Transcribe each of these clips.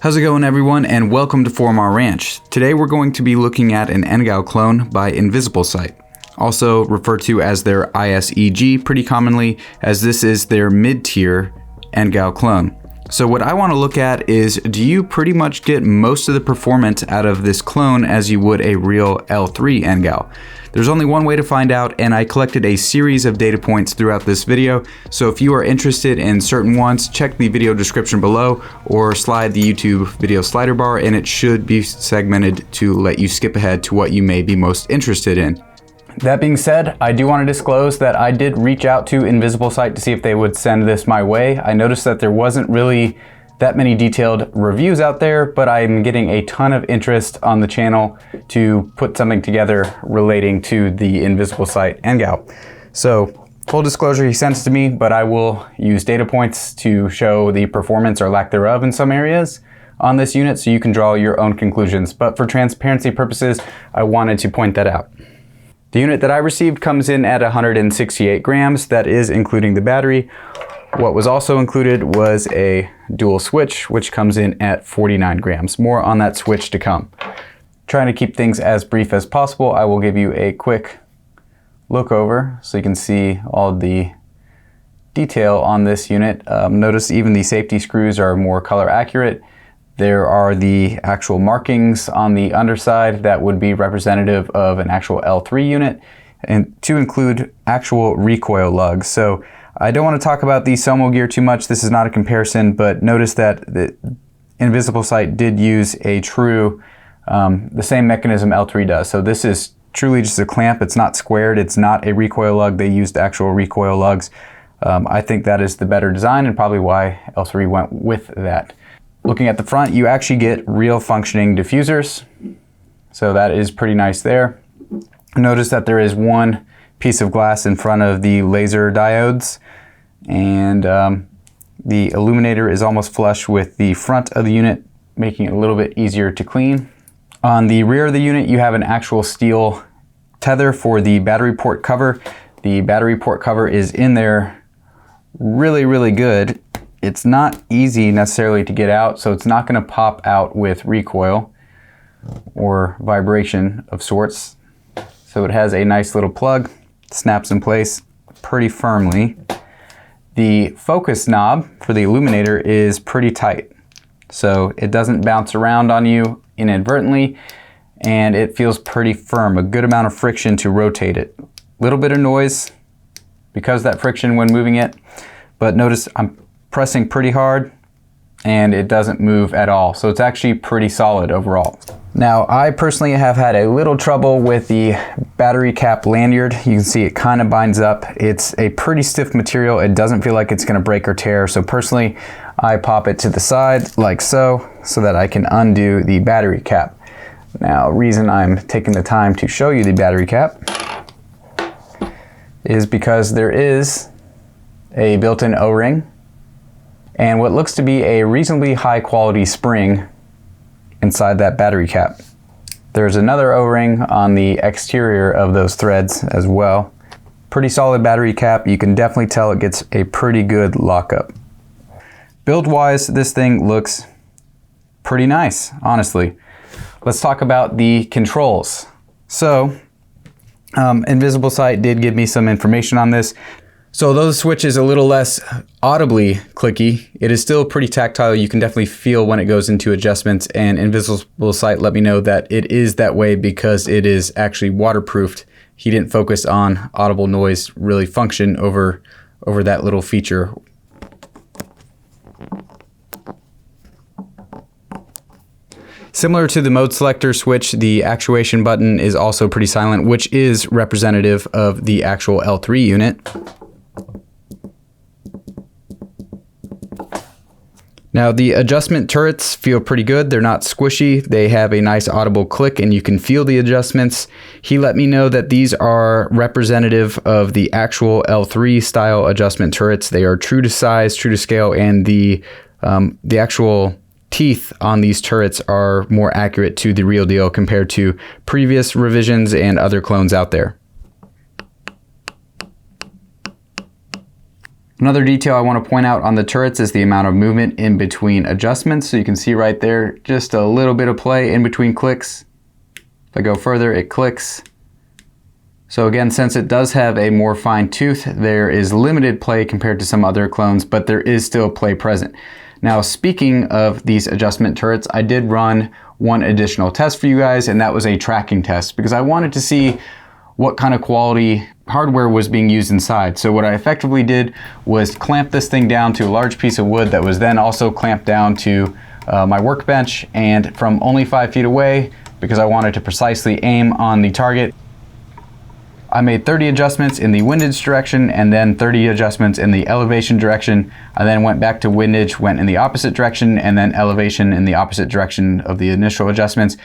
How's it going, everyone, and welcome to Formar Ranch. Today we're going to be looking at an NGAL clone by InvisibleSight, also referred to as their IS-EG pretty commonly, as this is their mid-tier NGAL clone. So what I want to look at is, do you pretty much get most of the performance out of this clone as you would a real L3 NGAL? There's only one way to find out, and I collected a series of data points throughout this video, so if you are interested in certain ones, check the video description below or slide the YouTube video slider bar and it should be segmented to let you skip ahead to what you may be most interested in. That being said, I do want to disclose that I did reach out to InvisibleSight to see if they would send this my way. I noticed that there wasn't really that many detailed reviews out there, but I'm getting a ton of interest on the channel to put something together relating to the InvisibleSight NGAL. So full disclosure, he sent it to me, but I will use data points to show the performance or lack thereof in some areas on this unit so you can draw your own conclusions. But for transparency purposes, I wanted to point that out. The unit that I received comes in at 168 grams. That is including the battery. What was also included was a dual switch, which comes in at 49 grams. More on that switch to come. Trying to keep things as brief as possible, I will give you a quick look over so you can see all the detail on this unit. Notice even the safety screws are more color accurate. There are the actual markings on the underside that would be representative of an actual L3 unit, and to include actual recoil lugs. So I don't want to talk about the Somo gear too much. This is not a comparison, but notice that the InvisibleSight did use a true, the same mechanism L3 does. So this is truly just a clamp. It's not squared. It's not a recoil lug. They used actual recoil lugs. I think that is the better design and probably why L3 went with that. Looking at the front, you actually get real functioning diffusers. So that is pretty nice there. Notice that there is one piece of glass in front of the laser diodes, and the illuminator is almost flush with the front of the unit, making it a little bit easier to clean. On the rear of the unit, you have an actual steel tether for the battery port cover. The battery port cover is in there really good. It's not easy necessarily to get out, so it's not going to pop out with recoil or vibration of sorts. So it has a nice little plug, snaps in place pretty firmly. The focus knob for the illuminator is pretty tight, so it doesn't bounce around on you inadvertently, and it feels pretty firm, a good amount of friction to rotate it. Little bit of noise because of that friction when moving it, but notice I'm pressing pretty hard and it doesn't move at all, so it's actually pretty solid overall. Now, I personally have had a little trouble with the battery cap lanyard. You can see it kind of binds up. It's a pretty stiff material. It doesn't feel like it's going to break or tear, so personally I pop it to the side like so that I can undo the battery cap. Now, reason I'm taking the time to show you the battery cap is because there is a built-in O-ring and what looks to be a reasonably high quality spring inside that battery cap. There's another O-ring on the exterior of those threads as well. Pretty solid battery cap. You can definitely tell it gets a pretty good lockup. Build-wise, this thing looks pretty nice, honestly. Let's talk about the controls. So, InvisibleSight did give me some information on this. So though the switch is a little less audibly clicky, it is still pretty tactile. You can definitely feel when it goes into adjustments, and InvisibleSight let me know that it is that way because it is actually waterproofed. He didn't focus on audible noise really function over that little feature. Similar to the mode selector switch, the actuation button is also pretty silent, which is representative of the actual L3 unit. Now, the adjustment turrets feel pretty good. They're not squishy. They have a nice audible click and you can feel the adjustments. He let me know that these are representative of the actual L3 style adjustment turrets. They are true to size, true to scale, and the actual teeth on these turrets are more accurate to the real deal compared to previous revisions and other clones out there. Another detail I want to point out on the turrets is the amount of movement in between adjustments. So you can see right there, just a little bit of play in between clicks. If I go further, it clicks. So again, since it does have a more fine tooth, there is limited play compared to some other clones, but there is still play present. Now, speaking of these adjustment turrets, I did run one additional test for you guys, and that was a tracking test because I wanted to see what kind of quality hardware was being used inside. So what I effectively did was clamp this thing down to a large piece of wood that was then also clamped down to my workbench, and from only 5 feet away, because I wanted to precisely aim on the target, I made 30 adjustments in the windage direction and then 30 adjustments in the elevation direction. I then went back to windage, went in the opposite direction, and then elevation in the opposite direction of the initial adjustments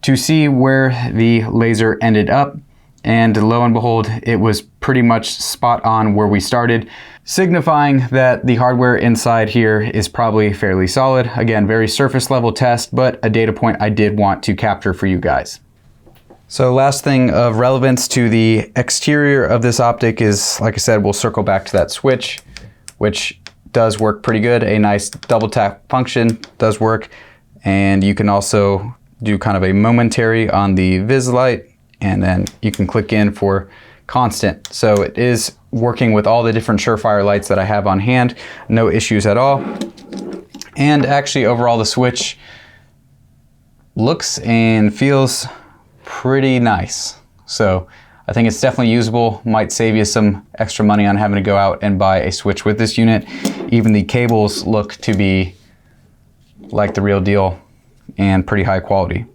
to see where the laser ended up. And lo and behold, it was pretty much spot on where we started, signifying that the hardware inside here is probably fairly solid. Again, very surface level test, but a data point I did want to capture for you guys. So last thing of relevance to the exterior of this optic is, like I said, we'll circle back to that switch, which does work pretty good. A nice double tap function does work. And you can also do kind of a momentary on the InvisbleSight, and then you can click in for constant. So it is working with all the different Surefire lights that I have on hand. No issues at all. And actually overall the switch looks and feels pretty nice. So I think it's definitely usable. Might save you some extra money on having to go out and buy a switch with this unit. Even the cables look to be like the real deal and pretty high quality.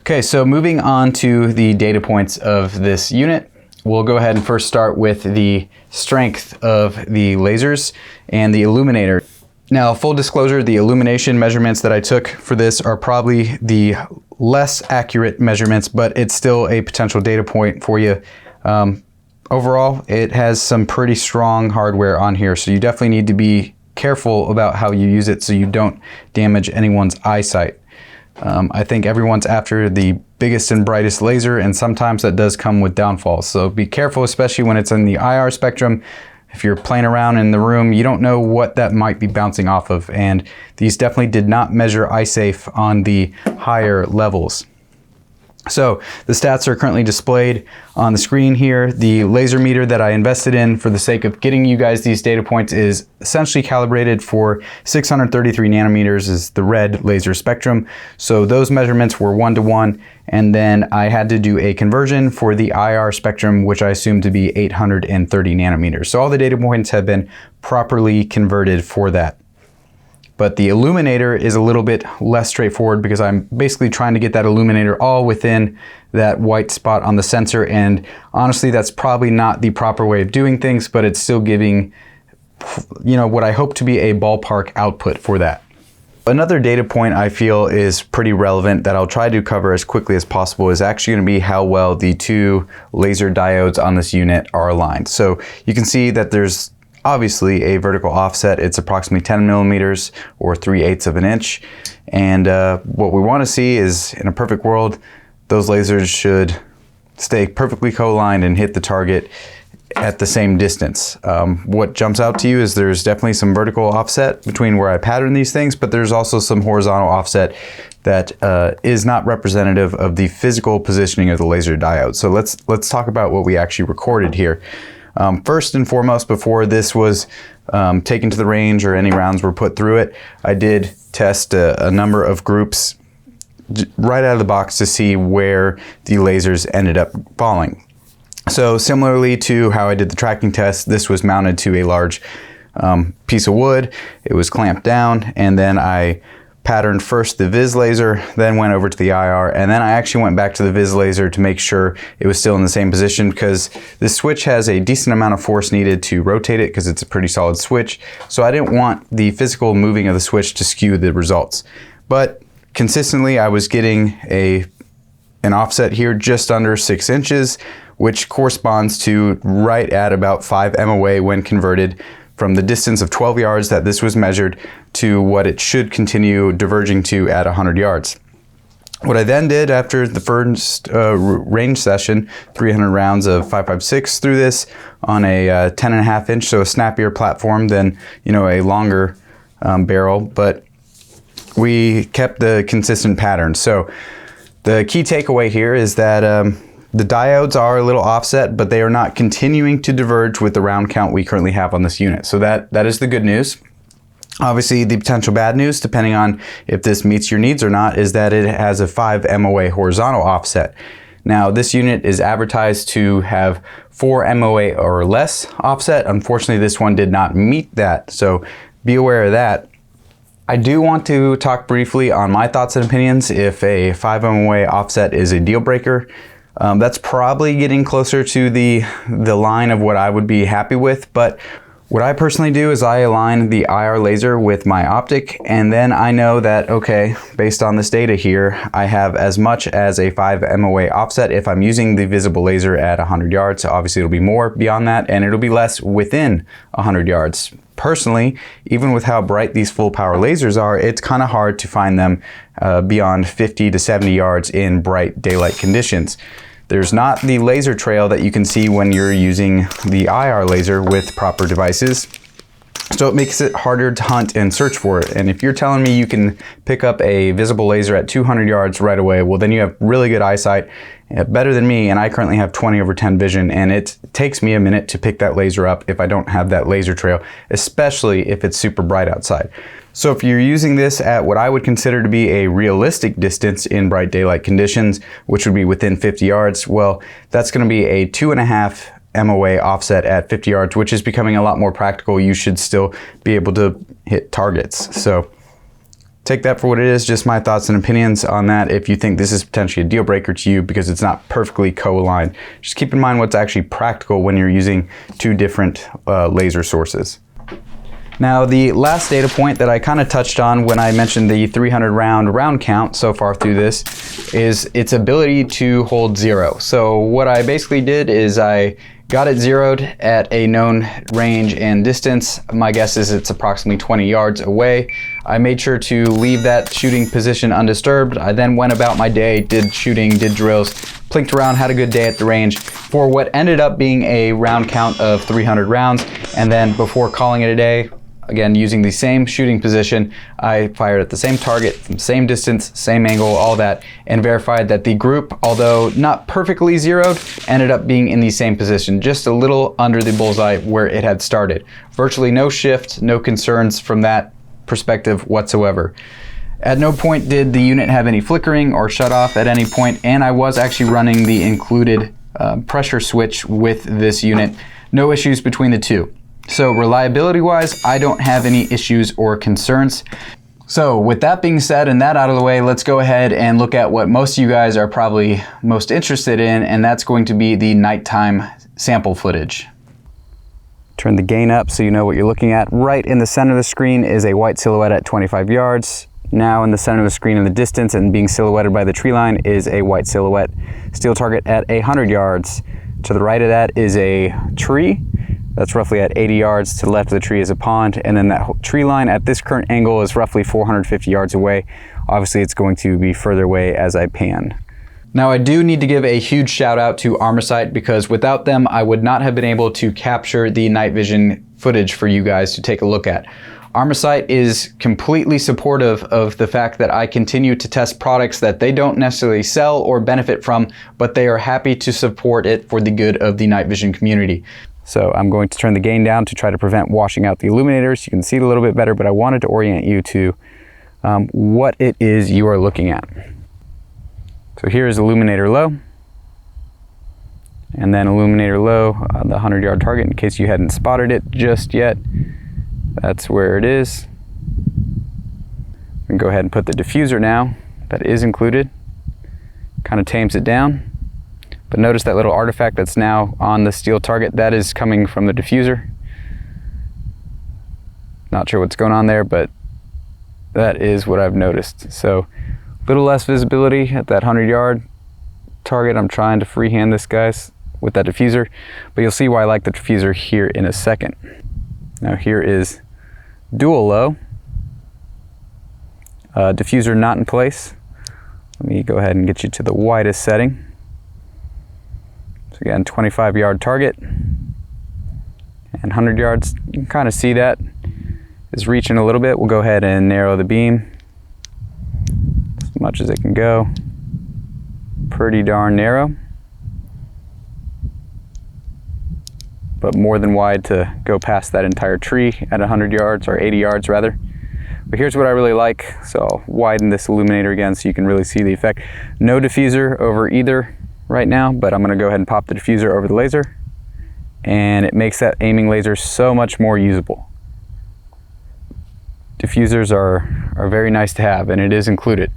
Okay, so moving on to the data points of this unit. We'll go ahead and first start with the strength of the lasers and the illuminator. Now, full disclosure, the illumination measurements that I took for this are probably the less accurate measurements, but it's still a potential data point for you. Overall, it has some pretty strong hardware on here, so you definitely need to be careful about how you use it so you don't damage anyone's eyesight. I think everyone's after the biggest and brightest laser, and sometimes that does come with downfalls. So be careful, especially when it's in the IR spectrum. If you're playing around in the room, you don't know what that might be bouncing off of, and these definitely did not measure eye safe on the higher levels. So the stats are currently displayed on the screen here. The laser meter that I invested in for the sake of getting you guys these data points is essentially calibrated for 633 nanometers is the red laser spectrum. So those measurements were 1-to-1, and then I had to do a conversion for the IR spectrum, which I assume to be 830 nanometers. So all the data points have been properly converted for that. But the illuminator is a little bit less straightforward because I'm basically trying to get that illuminator all within that white spot on the sensor, and honestly that's probably not the proper way of doing things, but it's still giving, you know, what I hope to be a ballpark output for that. Another data point I feel is pretty relevant that I'll try to cover as quickly as possible is actually going to be how well the two laser diodes on this unit are aligned. So you can see that there's obviously a vertical offset. It's approximately 10 millimeters or 3/8 of an inch. And what we want to see is, in a perfect world, those lasers should stay perfectly co-aligned and hit the target at the same distance. What jumps out to you is there's definitely some vertical offset between where I pattern these things, but there's also some horizontal offset that is not representative of the physical positioning of the laser diode. So let's talk about what we actually recorded here. First and foremost, before this was taken to the range or any rounds were put through it, I did test a number of groups right out of the box to see where the lasers ended up falling. So similarly to how I did the tracking test, this was mounted to a large piece of wood. It was clamped down, and then I patterned first the vis laser, then went over to the IR, and then I actually went back to the vis laser to make sure it was still in the same position, because this switch has a decent amount of force needed to rotate it because it's a pretty solid switch. So I didn't want the physical moving of the switch to skew the results. But consistently I was getting an offset here just under 6 inches, which corresponds to right at about 5 MOA when converted from the distance of 12 yards that this was measured to what it should continue diverging to at 100 yards. What I then did after the first range session, 300 rounds of 5.56 through this on a 10.5 inch, so a snappier platform than, you know, a longer barrel, but we kept the consistent pattern. So the key takeaway here is that the diodes are a little offset, but they are not continuing to diverge with the round count we currently have on this unit. So that is the good news. Obviously, the potential bad news, depending on if this meets your needs or not, is that it has a 5 MOA horizontal offset. Now, this unit is advertised to have 4 MOA or less offset. Unfortunately, this one did not meet that, so be aware of that. I do want to talk briefly on my thoughts and opinions if a 5 MOA offset is a deal breaker. That's probably getting closer to the line of what I would be happy with, but what I personally do is I align the IR laser with my optic, and then I know that, okay, based on this data here, I have as much as a 5 MOA offset if I'm using the visible laser at 100 yards. So obviously it'll be more beyond that, and it'll be less within 100 yards. Personally, even with how bright these full power lasers are, it's kind of hard to find them beyond 50 to 70 yards in bright daylight conditions. There's not the laser trail that you can see when you're using the IR laser with proper devices. So it makes it harder to hunt and search for it. And if you're telling me you can pick up a visible laser at 200 yards right away, well, then you have really good eyesight, better than me, and I currently have 20/10 vision, and it takes me a minute to pick that laser up if I don't have that laser trail, especially if it's super bright outside. So if you're using this at what I would consider to be a realistic distance in bright daylight conditions, which would be within 50 yards, well, that's going to be a 2.5 MOA offset at 50 yards, which is becoming a lot more practical. You should still be able to hit targets. So take that for what it is, just my thoughts and opinions on that. If you think this is potentially a deal breaker to you because it's not perfectly co-aligned, just keep in mind what's actually practical when you're using two different laser sources. Now, the last data point that I kind of touched on when I mentioned the 300 round count so far through this is its ability to hold 0. So what I basically did is I got it zeroed at a known range and distance. My guess is it's approximately 20 yards away. I made sure to leave that shooting position undisturbed. I then went about my day, did shooting, did drills, plinked around, had a good day at the range for what ended up being a round count of 300 rounds. And then before calling it a day, again, using the same shooting position, I fired at the same target, from same distance, same angle, all that, and verified that the group, although not perfectly zeroed, ended up being in the same position, just a little under the bullseye where it had started. Virtually no shift, no concerns from that perspective whatsoever. At no point did the unit have any flickering or shut off at any point, and I was actually running the included pressure switch with this unit. No issues between the two. So reliability wise, I don't have any issues or concerns. So with that being said and that out of the way, let's go ahead and look at what most of you guys are probably most interested in, and that's going to be the nighttime sample footage. Turn the gain up so you know what you're looking at. Right in the center of the screen is a white silhouette at 25 yards. Now in the center of the screen in the distance and being silhouetted by the tree line is a white silhouette steel target at 100 yards. To the right of that is a tree. That's roughly at 80 yards. To the left of the tree is a pond, and then that tree line at this current angle is roughly 450 yards away. Obviously, it's going to be further away as I pan. Now, I do need to give a huge shout out to InvisibleSight, because without them, I would not have been able to capture the night vision footage for you guys to take a look at. InvisibleSight is completely supportive of the fact that I continue to test products that they don't necessarily sell or benefit from, but they are happy to support it for the good of the night vision community. So I'm going to turn the gain down to try to prevent washing out the illuminators. You can see it a little bit better, but I wanted to orient you to what it is you are looking at. So here is illuminator low, and then illuminator low on the 100-yard target in case you hadn't spotted it just yet. That's where it is. We can go ahead and put the diffuser now. That is included. Kind of tames it down. But notice that little artifact that's now on the steel target, that is coming from the diffuser. Not sure what's going on there, but that is what I've noticed. So a little less visibility at that 100-yard target. I'm trying to freehand this, guys, with that diffuser, but you'll see why I like the diffuser here in a second. Now here is dual low. Diffuser not in place. Let me go ahead and get you to the widest setting. So again, 25-yard target and 100 yards. You can kind of see that is reaching a little bit. We'll go ahead and narrow the beam as much as it can go. Pretty darn narrow, but more than wide to go past that entire tree at 100 yards, or 80 yards rather. But here's what I really like. So I'll widen this illuminator again so you can really see the effect. No diffuser over either right now, but I'm gonna go ahead and pop the diffuser over the laser, and it makes that aiming laser so much more usable. Diffusers are very nice to have, and it is included.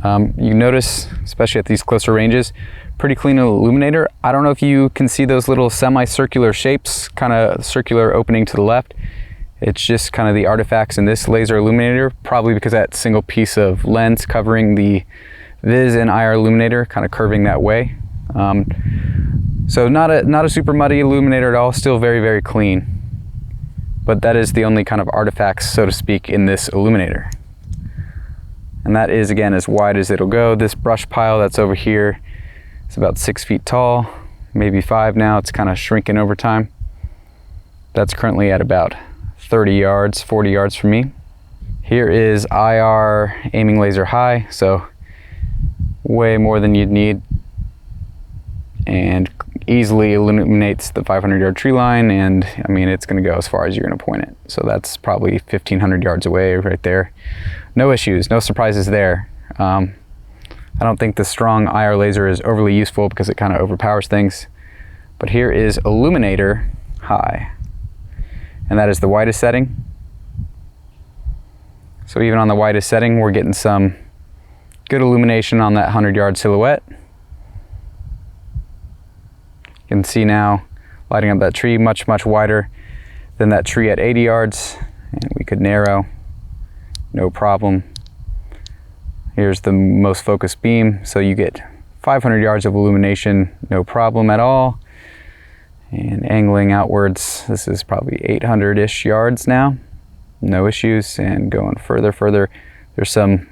You notice, especially at these closer ranges, pretty clean illuminator. I don't know if you can see those little semicircular shapes, kind of circular opening to the left. It's just kind of the artifacts in this laser illuminator, probably because that single piece of lens covering the Vis and IR illuminator, kind of curving that way. So not a super muddy illuminator at all, still very, very clean. But that is the only kind of artifacts, so to speak, in this illuminator. And that is, again, as wide as it'll go. This brush pile that's over here is about 6 feet tall, maybe 5 now. It's kind of shrinking over time. That's currently at about 30 yards, 40 yards from me. Here is IR aiming laser high, so way more than you'd need, and easily illuminates the 500-yard tree line, and I mean, it's going to go as far as you're going to point it. So that's probably 1,500 yards away right there. No issues, no surprises there. I don't think the strong IR laser is overly useful because it kind of overpowers things. But here is illuminator high, and that is the widest setting. So even on the widest setting, we're getting some good illumination on that 100-yard silhouette. You can see now, lighting up that tree much, much wider than that tree at 80 yards. And we could narrow, no problem. Here's the most focused beam, so you get 500 yards of illumination, no problem at all. And angling outwards, this is probably 800-ish yards now, no issues. And going further, there's some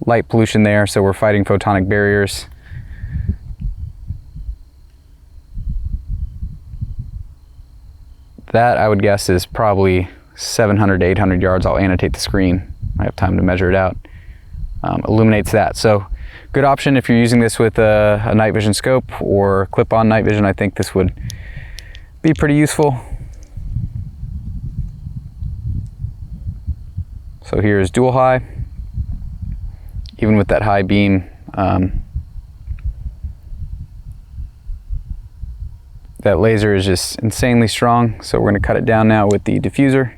light pollution there, so we're fighting photonic barriers. That, I would guess, is probably 700 to 800 yards. I'll annotate the screen. I have time to measure it out. Illuminates that. So good option if you're using this with a night vision scope or clip-on night vision. I think this would be pretty useful. So here's dual high. Even with that high beam, that laser is just insanely strong. So we're going to cut it down now with the diffuser,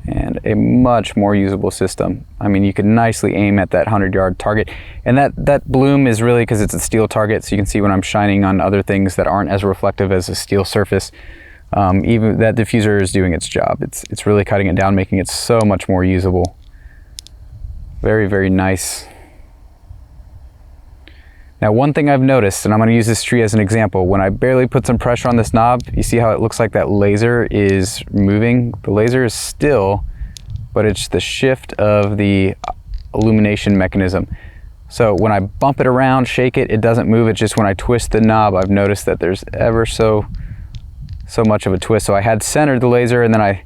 and a much more usable system. I mean, you can nicely aim at that 100-yard target, and that bloom is really because it's a steel target, so you can see when I'm shining on other things that aren't as reflective as a steel surface, even that diffuser is doing its job. It's really cutting it down, making it so much more usable. Very, very nice. Now, one thing I've noticed, and I'm going to use this tree as an example, when I barely put some pressure on this knob, you see how it looks like that laser is moving? The laser is still, but it's the shift of the illumination mechanism. So when I bump it around, shake it, it doesn't move. It's just when I twist the knob, I've noticed that there's ever so much of a twist. So I had centered the laser, and then I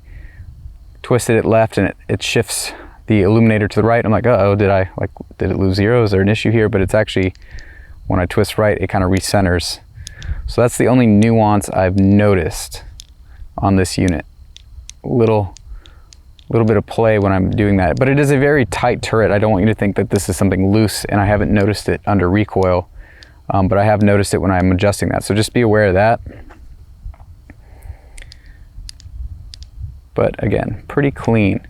twisted it left, and it shifts the illuminator to the right. I'm like, uh-oh, did it lose zero? Is there an issue here? But it's actually, when I twist right, it kind of recenters. So that's the only nuance I've noticed on this unit. Little bit of play when I'm doing that, but it is a very tight turret. I don't want you to think that this is something loose, and I haven't noticed it under recoil, but I have noticed it when I'm adjusting that. So just be aware of that. But again, pretty clean.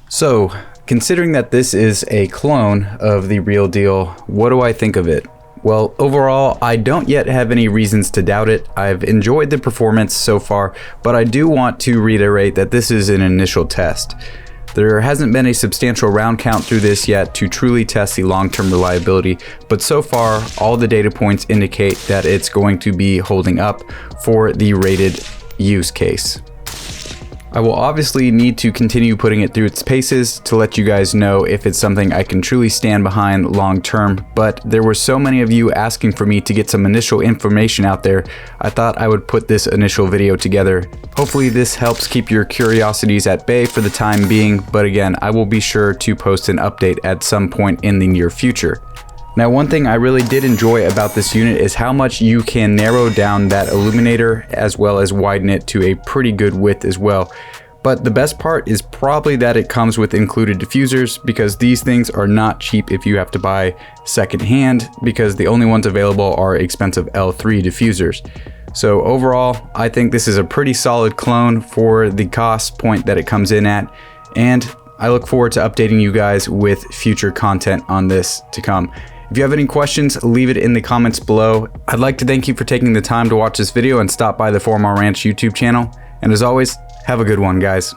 So, considering that this is a clone of the real deal, what do I think of it? Well, overall, I don't yet have any reasons to doubt it. I've enjoyed the performance so far, but I do want to reiterate that this is an initial test. There hasn't been a substantial round count through this yet to truly test the long-term reliability, but so far, all the data points indicate that it's going to be holding up for the rated use case. I will obviously need to continue putting it through its paces to let you guys know if it's something I can truly stand behind long term, but there were so many of you asking for me to get some initial information out there, I thought I would put this initial video together. Hopefully this helps keep your curiosities at bay for the time being, but again, I will be sure to post an update at some point in the near future. Now, one thing I really did enjoy about this unit is how much you can narrow down that illuminator as well as widen it to a pretty good width as well. But the best part is probably that it comes with included diffusers, because these things are not cheap if you have to buy secondhand, because the only ones available are expensive L3 diffusers. So overall, I think this is a pretty solid clone for the cost point that it comes in at, and I look forward to updating you guys with future content on this to come. If you have any questions, leave it in the comments below. I'd like to thank you for taking the time to watch this video and stop by the 4MR Ranch YouTube channel. And as always, have a good one, guys.